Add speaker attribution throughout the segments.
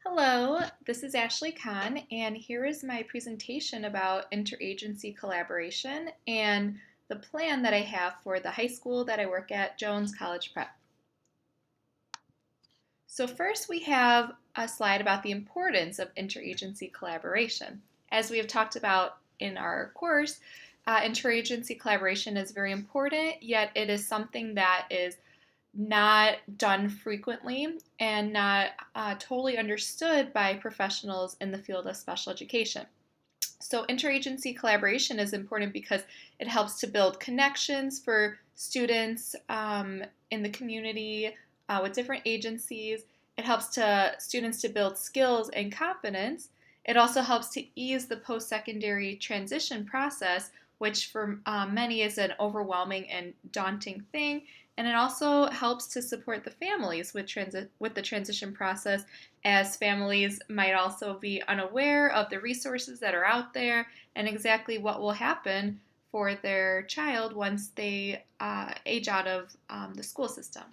Speaker 1: Hello, this is Ashley Kahn, and here is my presentation about interagency collaboration and the plan that I have for the high school that I work at, Jones College Prep. So first we have a slide about the importance of interagency collaboration. As we have talked about in our course, interagency collaboration is very important, yet it is something that is not done frequently and not totally understood by professionals in the field of special education. So interagency collaboration is important because it helps to build connections for students in the community with different agencies. It helps students to build skills and confidence. It also helps to ease the post-secondary transition process, which for many is an overwhelming and daunting thing. And it also helps to support the families with the transition process, as families might also be unaware of the resources that are out there and exactly what will happen for their child once they age out of the school system.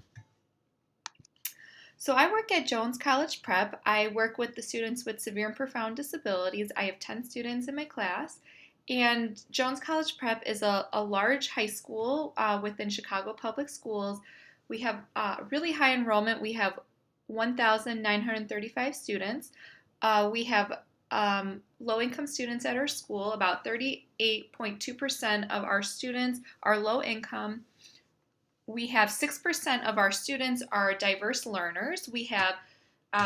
Speaker 1: So I work at Jones College Prep. I work with the students with severe and profound disabilities. I have 10 students in my class. And Jones College Prep is a large high school within Chicago Public Schools. We have really high enrollment. We have 1,935 students. We have low-income students at our school. About 38.2% of our students are low income. We have 6% of our students are diverse learners. We have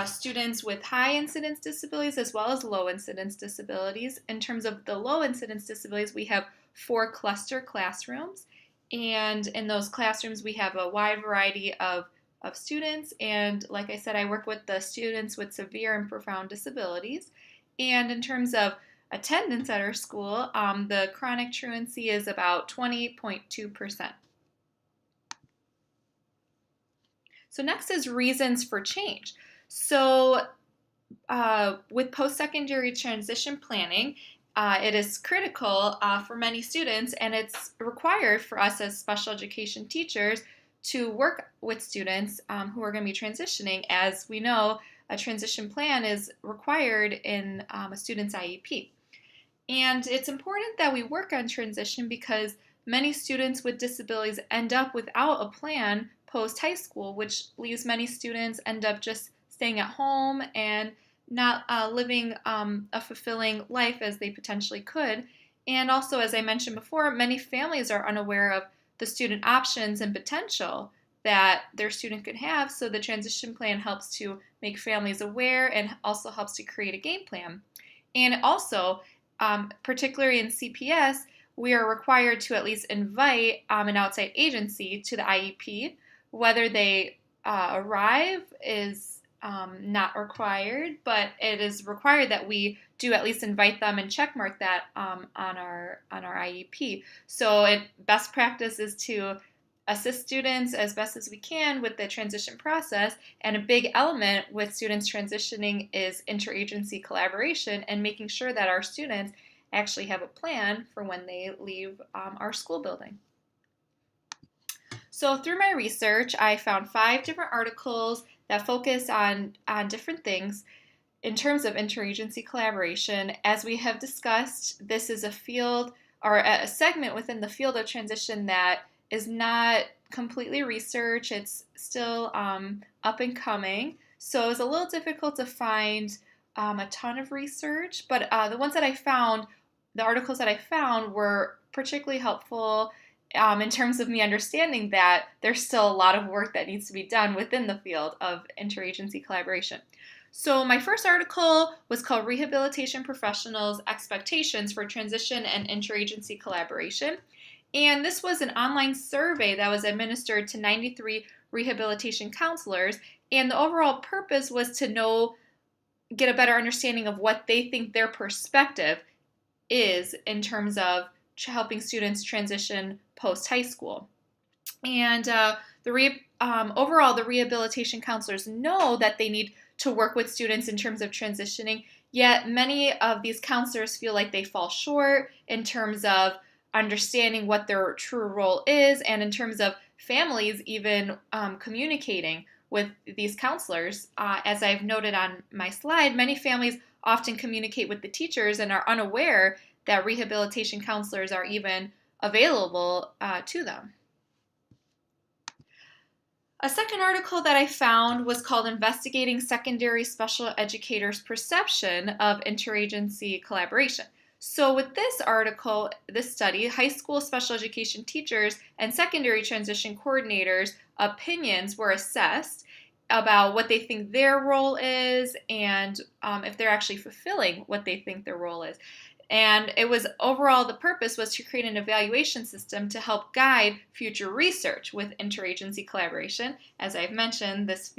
Speaker 1: students with high incidence disabilities as well as low incidence disabilities. In terms of the low incidence disabilities, we have 4 cluster classrooms. And in those classrooms, we have a wide variety of students. And like I said, I work with the students with severe and profound disabilities. And in terms of attendance at our school, the chronic truancy is about 20.2%. So next is reasons for change. So with post-secondary transition planning, it is critical for many students, and it's required for us as special education teachers to work with students who are going to be transitioning. As we know, a transition plan is required in a student's IEP. And it's important that we work on transition because many students with disabilities end up without a plan post-high school, which leaves many students end up just staying at home and not living a fulfilling life as they potentially could. And also, as I mentioned before, many families are unaware of the student options and potential that their student could have, so the transition plan helps to make families aware and also helps to create a game plan. And also, particularly in CPS, we are required to at least invite an outside agency to the IEP. Whether they arrive is not required, but it is required that we do at least invite them and checkmark that on our IEP. So best practice is to assist students as best as we can with the transition process, and a big element with students transitioning is interagency collaboration and making sure that our students actually have a plan for when they leave our school building. So through my research, I found 5 different articles that focus on different things in terms of interagency collaboration. As we have discussed, this is a field or a segment within the field of transition that is not completely researched. It's still up and coming. So it's a little difficult to find a ton of research, but the ones that I found, the articles that I found were particularly helpful in terms of me understanding that there's still a lot of work that needs to be done within the field of interagency collaboration. So my first article was called Rehabilitation Professionals' Expectations for Transition and Interagency Collaboration. And this was an online survey that was administered to 93 rehabilitation counselors. And the overall purpose was to get a better understanding of what they think their perspective is in terms of helping students transition post-high school. And overall, the rehabilitation counselors know that they need to work with students in terms of transitioning, yet many of these counselors feel like they fall short in terms of understanding what their true role is, and in terms of families even communicating with these counselors. As I've noted on my slide, many families often communicate with the teachers and are unaware that rehabilitation counselors are even available to them. A second article that I found was called Investigating Secondary Special Educators' Perception of Interagency Collaboration. So with this article, this study, high school special education teachers and secondary transition coordinators' opinions were assessed about what they think their role is and if they're actually fulfilling what they think their role is. And it was overall, the purpose was to create an evaluation system to help guide future research with interagency collaboration. As I've mentioned, this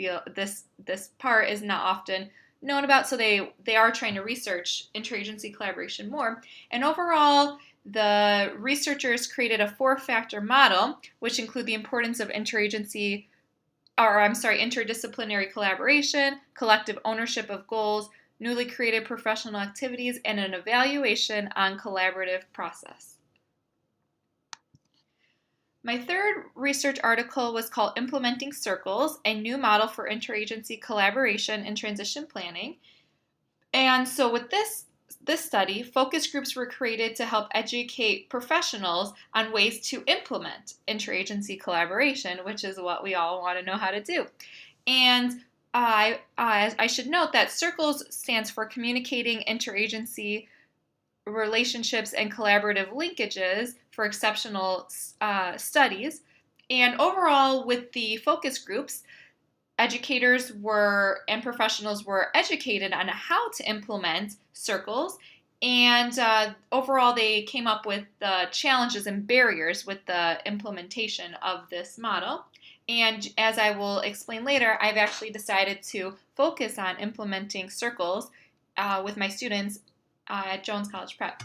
Speaker 1: part is not often known about, so they are trying to research interagency collaboration more. And overall, the researchers created a 4-factor model, which include the importance of interdisciplinary collaboration, collective ownership of goals, newly created professional activities, and an evaluation on collaborative process. My third research article was called Implementing Circles, a new model for interagency collaboration and transition planning. And so with this study, focus groups were created to help educate professionals on ways to implement interagency collaboration, which is what we all want to know how to do. And I should note that CIRCLES stands for Communicating Interagency Relationships and Collaborative Linkages for Exceptional Studies. And overall, with the focus groups, educators and professionals were educated on how to implement CIRCLES. And overall, they came up with the challenges and barriers with the implementation of this model. And as I will explain later, I've actually decided to focus on implementing CIRCLES with my students at Jones College Prep.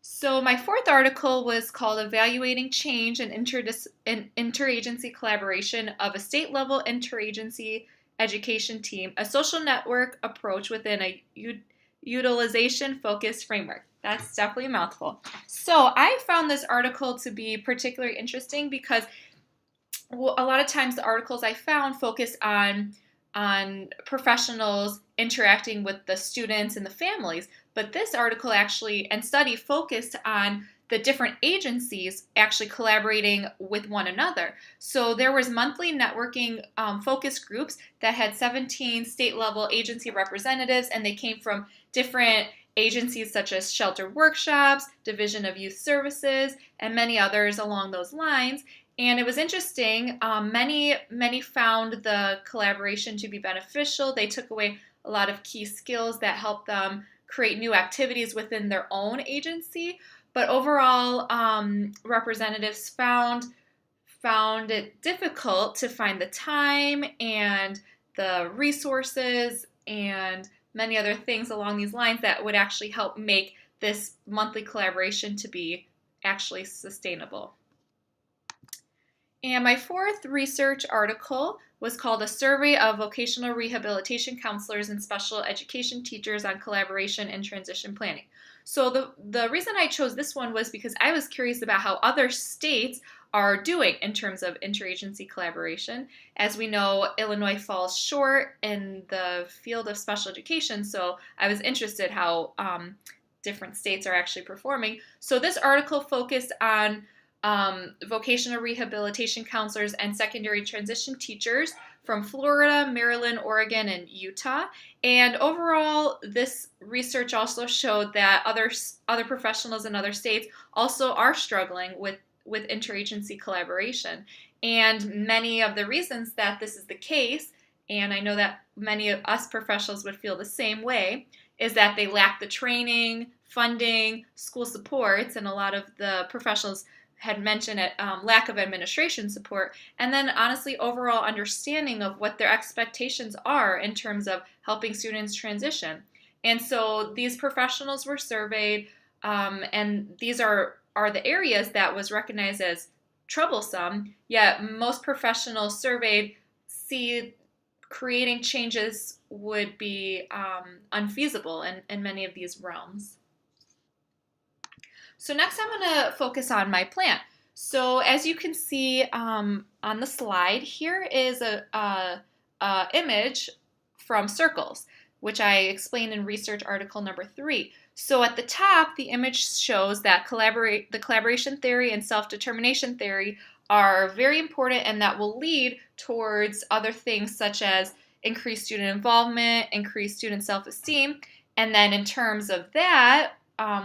Speaker 1: So my fourth article was called Evaluating Change and Interagency Collaboration of a State-Level Interagency Education Team, a Social Network Approach Within a Utilization-Focused Framework. That's definitely a mouthful. So I found this article to be particularly interesting because a lot of times the articles I found focus on professionals interacting with the students and the families, but this article actually and study focused on the different agencies actually collaborating with one another. So there was monthly networking focus groups that had 17 state-level agency representatives, and they came from different agencies such as Shelter Workshops, Division of Youth Services, and many others along those lines. And it was interesting. Many found the collaboration to be beneficial. They took away a lot of key skills that helped them create new activities within their own agency. But overall, representatives found it difficult to find the time and the resources and many other things along these lines that would actually help make this monthly collaboration to be actually sustainable. And my fourth research article was called A Survey of Vocational Rehabilitation Counselors and Special Education Teachers on Collaboration and Transition Planning. So the reason I chose this one was because I was curious about how other states are doing in terms of interagency collaboration. As we know, Illinois falls short in the field of special education, so I was interested how different states are actually performing. So this article focused on vocational rehabilitation counselors and secondary transition teachers from Florida, Maryland, Oregon, and Utah. And overall, this research also showed that other professionals in other states also are struggling with interagency collaboration. And many of the reasons that this is the case, and I know that many of us professionals would feel the same way, is that they lack the training, funding, school supports, and a lot of the professionals had mentioned lack of administration support, and then honestly overall understanding of what their expectations are in terms of helping students transition. And so these professionals were surveyed, and these are the areas that was recognized as troublesome, yet most professionals surveyed see creating changes would be unfeasible in many of these realms. So next I'm going to focus on my plan. So as you can see on the slide, here is a image from circles, which I explained in research article number 3. So at the top, the image shows that the collaboration theory and self-determination theory are very important, and that will lead towards other things such as increased student involvement, increased student self-esteem. And then in terms of that,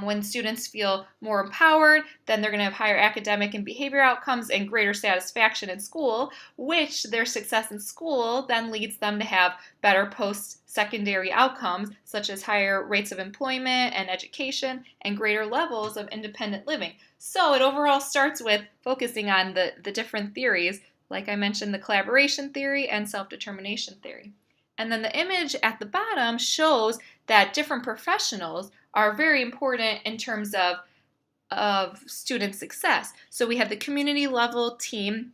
Speaker 1: when students feel more empowered, then they're going to have higher academic and behavior outcomes and greater satisfaction in school, which their success in school then leads them to have better post-secondary outcomes, such as higher rates of employment and education and greater levels of independent living. So it overall starts with focusing on the different theories, like I mentioned, the collaboration theory and self-determination theory. And then the image at the bottom shows that different professionals are very important in terms of student success. So we have the community level team,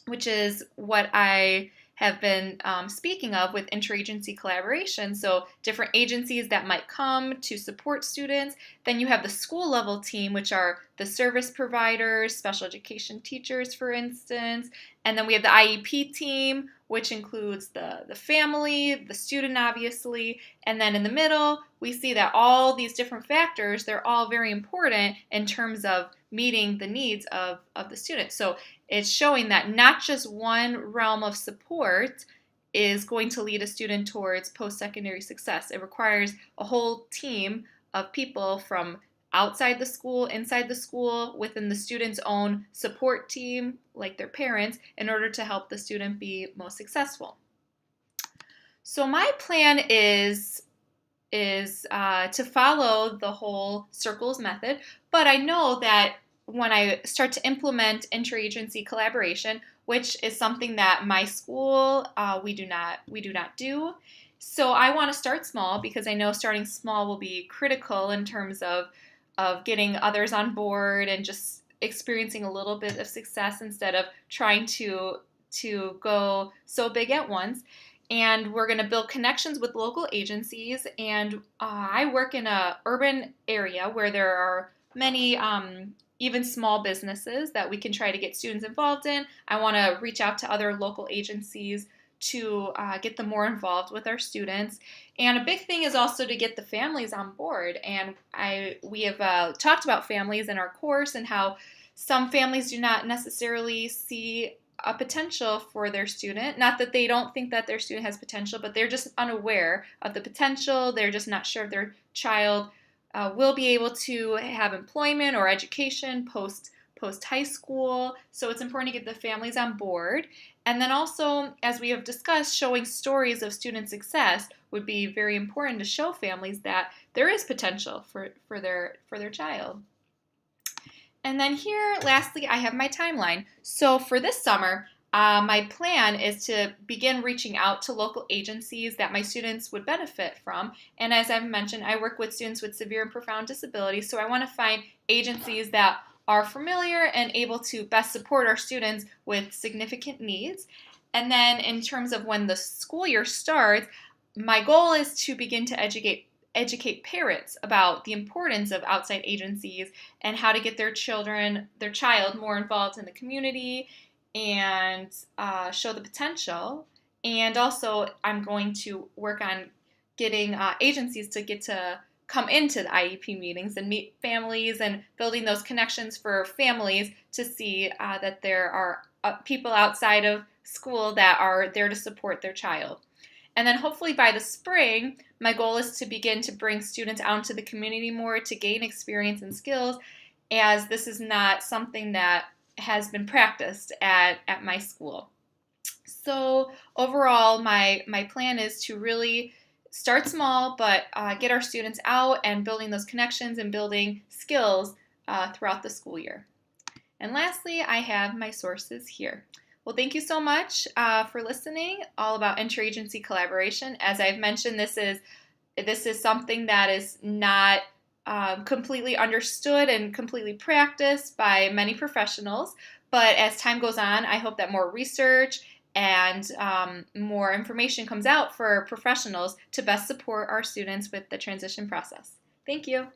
Speaker 1: which is what I have been speaking of with interagency collaboration. So different agencies that might come to support students. Then you have the school level team, which are the service providers, special education teachers, for instance. And then we have the IEP team, which includes the family, the student, obviously. And then in the middle, we see that all these different factors, they're all very important in terms of meeting the needs of the student. So it's showing that not just one realm of support is going to lead a student towards post-secondary success. It requires a whole team of people from outside the school, inside the school, within the student's own support team, like their parents, in order to help the student be most successful. So my plan is to follow the whole circles method, but I know that when I start to implement interagency collaboration, which is something that my school we do not do. So I want to start small because I know starting small will be critical in terms of getting others on board and just experiencing a little bit of success instead of trying to go so big at once. And we're going to build connections with local agencies. And I work in an urban area where there are many even small businesses that we can try to get students involved in. I want to reach out to other local agencies to get them more involved with our students. And a big thing is also to get the families on board. And we have talked about families in our course and how some families do not necessarily see a potential for their student. Not that they don't think that their student has potential, but they're just unaware of the potential. They're just not sure if their child will be able to have employment or education post high school. So it's important to get the families on board. And then also, as we have discussed, showing stories of student success would be very important to show families that there is potential for their child. And then here, lastly, I have my timeline. So for this summer, my plan is to begin reaching out to local agencies that my students would benefit from. And as I've mentioned, I work with students with severe and profound disabilities, so I want to find agencies that are familiar and able to best support our students with significant needs. And then in terms of when the school year starts, my goal is to begin to educate parents about the importance of outside agencies and how to get their child more involved in the community and show the potential. And also, I'm going to work on getting agencies to get to come into the IEP meetings and meet families and building those connections for families to see that there are people outside of school that are there to support their child. And then hopefully by the spring, my goal is to begin to bring students out into the community more to gain experience and skills, as this is not something that has been practiced at my school. So overall, my plan is to really start small, but get our students out and building those connections and building skills throughout the school year. And lastly, I have my sources here. Well, thank you so much for listening, all about interagency collaboration. As I've mentioned, this is something that is not completely understood and completely practiced by many professionals. But as time goes on, I hope that more research and more information comes out for professionals to best support our students with the transition process. Thank you.